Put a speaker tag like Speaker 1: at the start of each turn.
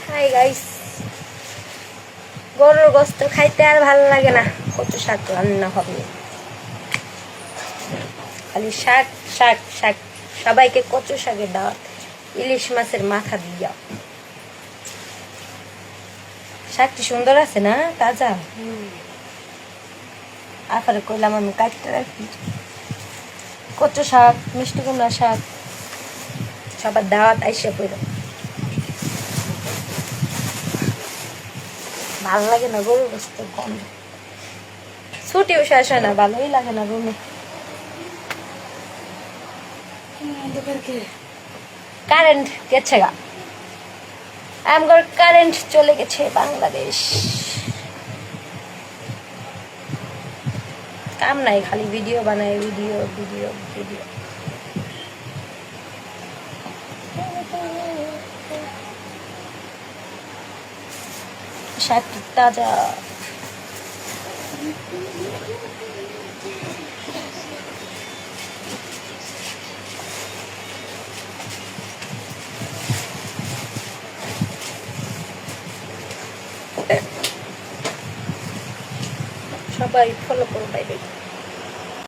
Speaker 1: Hi guys, গরুর গোস্ত খাইতে আর ভালো লাগে না, কচু শাক রান্না হবে। খালি শাক শাক শাক, সবাইকে কচু শাকের দাওয়াত, ইলিশ মাছের মাথা দিয়া। শাকটি সুন্দর আছে না, তাজা। আফারে কইলাম আমি কাটতে রাখি। কচু শাক, মিষ্টি কুমড়া শাক, সবার দাওয়াত আইসা পড়ল। ভালো লাগে না গরুর গোস্ত গন্ধ, ছুটিও শেষ হয় না, ভালোই লাগে না রুমে। কারেন্ট গেছে গা, আমার কারেন্ট চলে গেছে বাংলাদেশ। কাম নাই, খালি ভিডিও বানাই, ভিডিও ভিডিও ভিডিও। শাক তাজা, সবাই ফলো করো, বাই বাই।